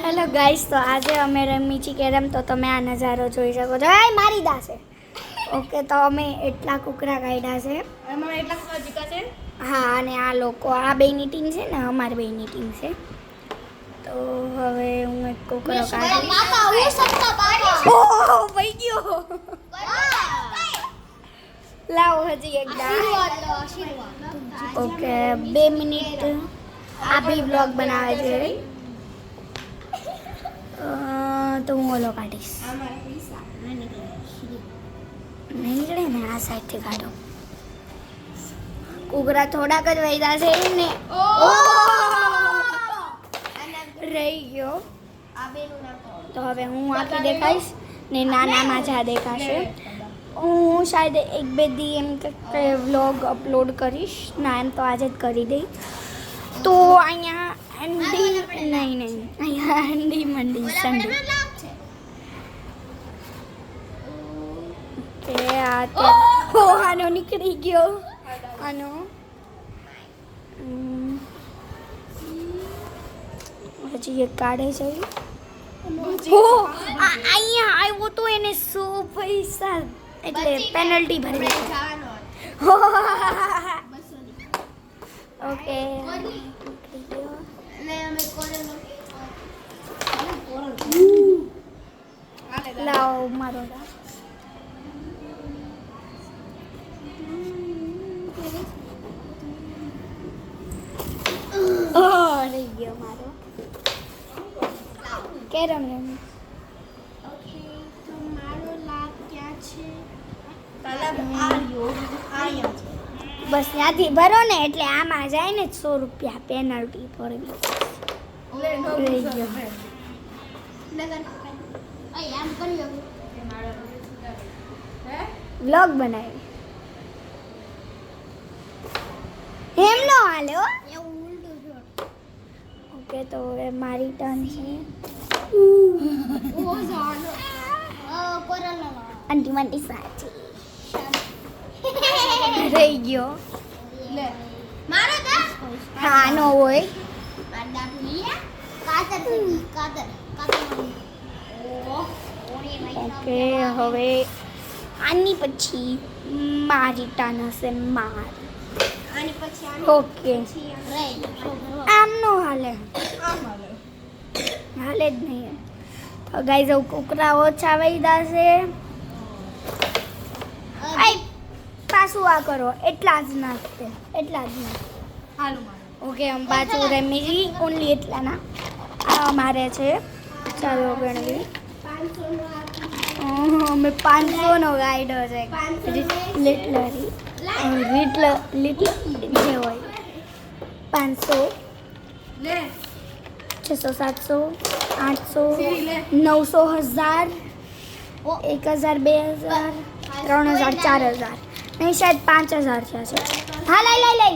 Hello guys, તો આજે અમે રમી છીએ કેરમ. તો તમે આ નજારો જોઈ શકો છો. હાય મારી દાસે. ઓકે, તો અમે એટલા કુકરા કાઢ્યા છે. અમારે એટલા કુકરા જીતા છે. હા, અને આ લોકો આ બેની ટીમ છે ને, અમારી બેની ટીમ છે. તો હવે હું એક કુકરો કાઢીશ. ઓહ, વઈ ગયો. લાવો હજી એક દાસ. ઓકે, 2 મિનિટ આ બી બ્લોગ બનાવે છે. તો હું ઓલો કાઢીશ. નહીં નીકળે ને, આ સાઈડથી કાઢો. કુકરા થોડાક જ વૈદા છે ને. રહી ગયો. તો હવે હું આખી દેખાઈશ ને નાનામાં જા દેખાશે. હું શાયદ 1-2 દી એમ કે વ્લોગ અપલોડ કરીશ. ના, એમ તો આજે જ કરી દઈ. તો અહીંયા અંડી નહીં અહીંયા અંડી મંડી સંડી કે આનો નીકળી ગયો. આનો હજી એક કાઢે છે. અહીંયા આવ્યો તો એને 100 પૈસા એટલે પેનલ્ટી ભરી. ઓકે, લાવો મારો રહી ગયો મારો કેરમ રમી. બસ ત્યાંથી ભરો ને એટલે આમાં જાય ને 100 રૂપિયા પેનલ્ટી ભરવી. રહી ગયો. વ્લોગ બનાવી એમ નો હાલે હો. ઓકે, તો હવે મારી ટર્ન છે. આંટી મંટી સાચી રહી ગયો. હા, નો હોય. ઓકે, હવે આની પછી મારી ટર્ન હશે. ઓકે, આમ નો હાલે હાલે જ નહીં. તો ગાઈઝ, હવે કુકરા ઓછા વૈદા છે. પાછું આ કરો. એટલા જ નાખતે, એટલા જ નાખ. ઓકે, આમ પાછું રમી ઓનલી એટલાના આ મારે છે. ચાલો ગણવી. અમે 500 નો ગાઈડો છે. લિટલ જે હોય 500 600 700 800 900 1000 1000 2000 3000 4000 નહીં, શાયદ 5000 થયા છે. હા,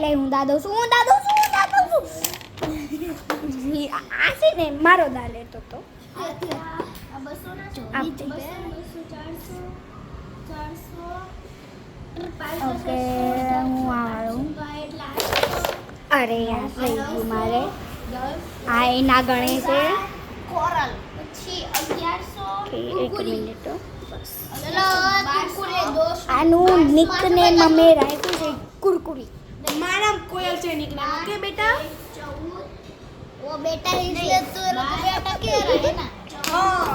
લઈ હું દાદો છું. આ છે ને મારો દા લેતો તો. ઓકે, હું આવું. અરે યાર, થઈ ગયું મારે. આ એના ગણે છે. એક મિનિટ, બસ. આનું નિકનેમ અમે રાખ્યું છે કુરકુરી. મારા કોયલ છે નિકનેમ. ઓકે બેટા, वो बेटा इसलिए तो बेटा के रहा है ना। हाँ,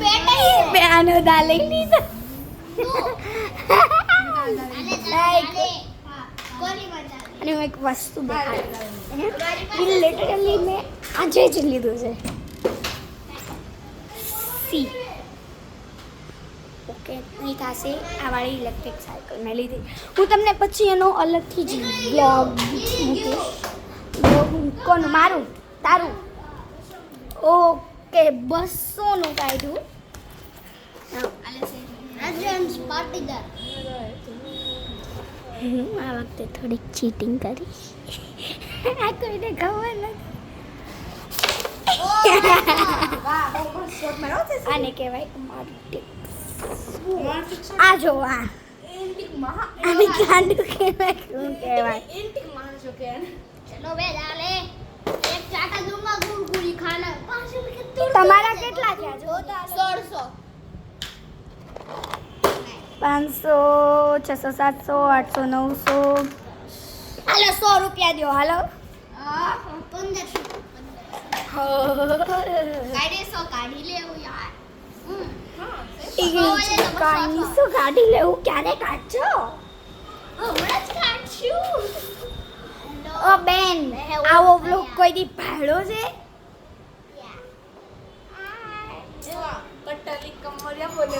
बेटा ही है। मैं आनो डाले नहीं था. गोली बजा दे। અને હું એક વસ્તુ દેખાડી. લિટરલી મેં આજે જ લીધું છે. સી ઓકે, નહીં થશે. આ વાળી ઇલેક્ટ્રિક સાયકલ મેં લીધી. હું તમને પછી એનો અલગથી જ બ્લોગ મૂકીશ. કોનું? મારું? તારું? ઓકે, 200 નું કાઢ્યું. રાજ્યંશ પાટીદાર. હું આ વખતે થોડીક ચીટિંગ કરીશ. આ કોઈને ખબર નથી. આને કહેવાય મારું ટિપ્સ. આ જો આ આને ગાંડું કહેવાય. શું કહેવાય? चलो बे डाले एक चाटा दूंगा कुरकुरी खाना 5 रुपए कितने તમારા કેટલા થયા જો તો 1600 500 600 700 800 900 હાલો 100 રૂપિયા દો હાલો 1500 કાઢી લેવું યાર કાંઈ શું કાઢી લેવું ક્યારે કાઢશો હમણાં જ કાઢશું ઓ બેન આવો બ્લોગ કોઈ દી ભાડો છે કટલી કમરિયા બોલે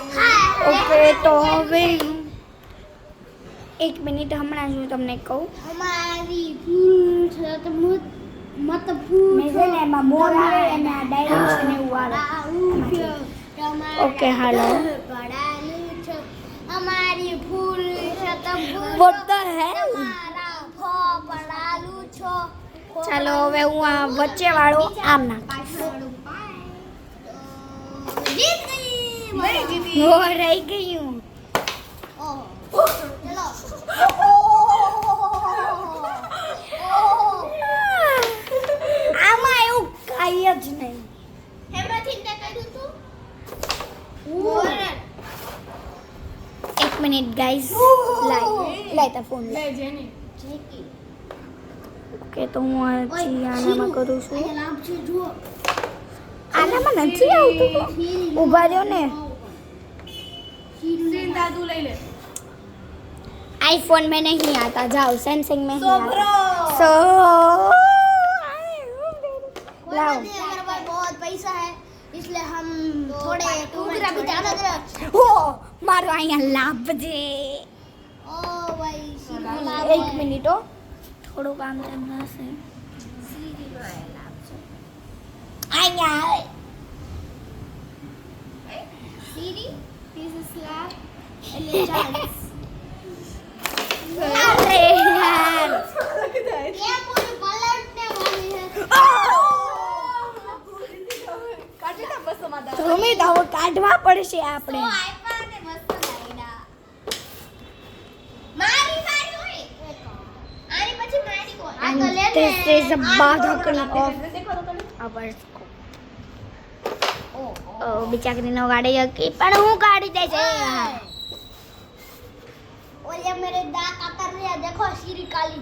ઓકે તો હવે 1 મિનિટ હમણાં હું તમને કહું અમારી ભૂલ છે તો મત ભૂલ મેં છે ને એમાં મોર આવે અને આ ડાયરેક્શન એવું આવે ઓકે હાલો પડાલું છે અમારી ભૂલ છે તો ભૂલ What the hell? મારા ભો પડાલું છો ચાલો હવે હું આ વચ્ચે વાળો આમ નાખ જીત ગઈ હો રહી ગયું ઓહો ચલો આમાં એવું કાંઈ જ નહીં હેમાંથી તે કર્યું તું 1 મિનિટ ગાઈઝ લાઈ તા ફોન લે જેની જેકી ઓકે તો હું હજી આનામાં કરું છું લાભ છે જુઓ આનામાં નથી આવતું ઊભા રહ્યો ને સીન દાદુ લઈ લે आईफोन में नहीं आता जाओ सैमसंग में ही सोब्रो। आता सो लाओ हमारे पास बहुत पैसा है इसलिए हम थोड़े टुकड़ा भी ज्यादा दे हो मारो અહીંયા લાભ છે ओ भाई सीधा 1 મિનિટ હો થોડું કામ કરવું હશે અહીંયા सीरी this is slab and chance અરે યાર ये पूरी पलटने वाली है કાઢી ના બસ માદા તમે તો હવે કાઢવા પડશે तो આપણે आईपैड ने मस्त लाईडा मारी मारी होई आनी પછી મારી કો આ તો લે this is a બાધકની ઓફ દેખો તો તને અવર ઓ બિચારીનો ગાડી હકી પણ હું કાઢી દે છે और ये मेरे दांत कतर रहे हैं देखो सीरी काली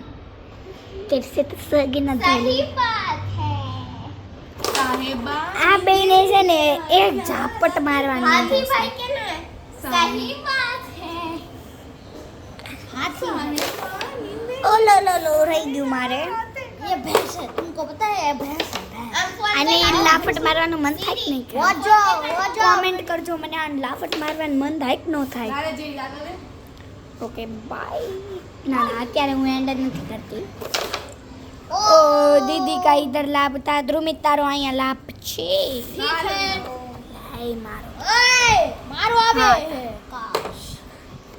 તેરે સે તો સગી ન सही થઈ बात है સાહેબા આ બેને છે ને એક ઝાપટ મારવાની हाथी છે. भाई के ना सही बात है हाथी ઓ લો લો લો રહી ગયું મારે ये भैंस है तुमको पता है ये भैंस है અને લાફટ મારવાનું મન થાય કે નહીં वो जो કોમેન્ટ કરજો મને આ લાફટ મારવાનું મન થાય કે ન થાય તારે જે યાદ આવે ઓકે બાય ના ના અત્યારે હું એન્ડ જ નથી કરતી ओ ઓ દીદી કા ઇધર લાભ તા ધ્રુમિત તારો અહીંયા લાભ છે ठीक है લાય મારો ओए मारो अबे हाँ। काश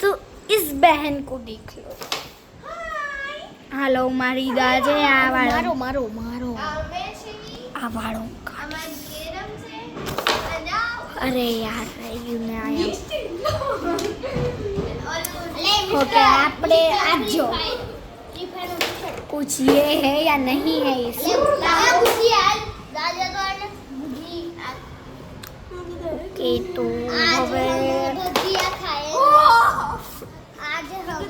તો इस बहन को देख लो હાલો મારી દા છે આ વાળો मारो मारो આ વાળો हमारी केरम से जाओ અરે યાર રહી ગયું ને આયા ले ओके આપણે આપજો मिस्टर कुछ ये है या नहीं है ले इसमें लगा बुद्धि आज राजा तो ने बुद्धि ओके तो आज હવે हम दिया खाए आज हम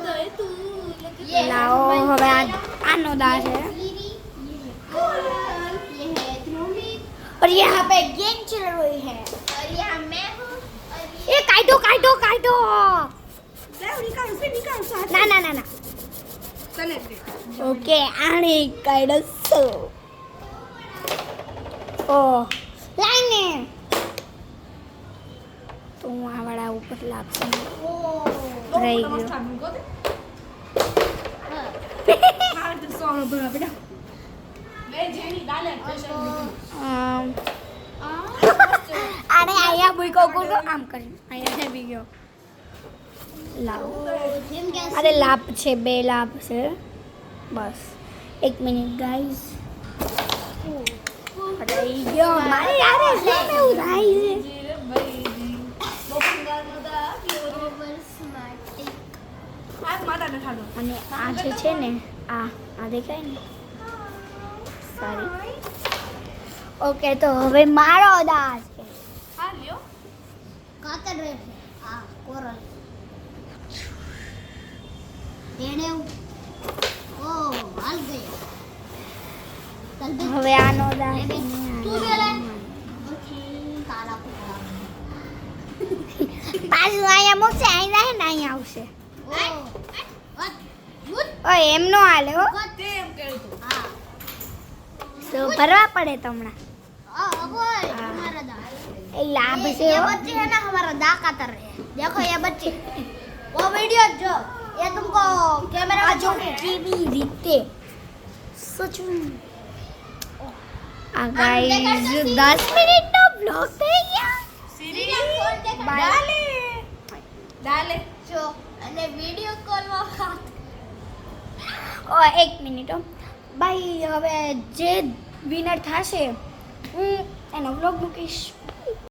ये લાવો હવે આનો દા છે ये है ध्रुमित और यहाँ पे गेम चल रही है और यहाँ मैं हूँ और ये काटो काटो काटो લે નિકાલ સે નિકાલ સાથ ના ના ના ના તને દે ઓકે આને કાઢસો ઓ લાઈને તો હું આ વાળા ઉપર લાગશે રહી ગયો સ્થાન ગો દે હા તો સોનો ભરા બેટા લે જેની ડાલે પ્રેશર આને અહીંયા મૂકો કોકો આમ કરી અહીંયા આવી ગયો લાવો जिम क्या અરે લાભ છે 2 લાભ છે બસ 1 મિનિટ ગાઈસ રહી ગયો મારે યાર એટલે એવું થાય છે જીરે ભાઈ બોપંગા નોદા ओवर स्मार्ट આ માતા ને ખાડો અને આ જે છે ને આ દેખાય ને સારી ઓકે તો હવે મારો દાસ છે. હા લ્યો. કાતર રહેશે આ કોરલ એને ઓ હાલ ગયો ચાલ બે હવે આનો દાસ બે તું બે લે પછી કાલા કુકડા પાછું અહીંયા મૂકશે અહીંયા રહે ને અહીંયા આવશે. ઓ ગુડ ઓય એમ નો હાલે હો. તે એમ કર્યું તું. હા તો ભરવા પડે તમને. अबोय हमारा दा એ લાભ છે ये હો. बच्चे है ना हमारा दा कातर है देखो ये बच्चे वो वीडियो जो ये तुमको कैमरा આ में જો जो કેવી રીતે સચું આ ગાઈઝ 10 મિનિટનો બ્લોગ થઈ ગયા. સીરિયલ कॉल देखा Bye. ડાલે ડાલે. जो અને वीडियो कॉल में बात ઓ એક મિનિટ હો. ભાઈ હવે જે વિનર થશે હું એનો બ્લોગ મૂકીશ.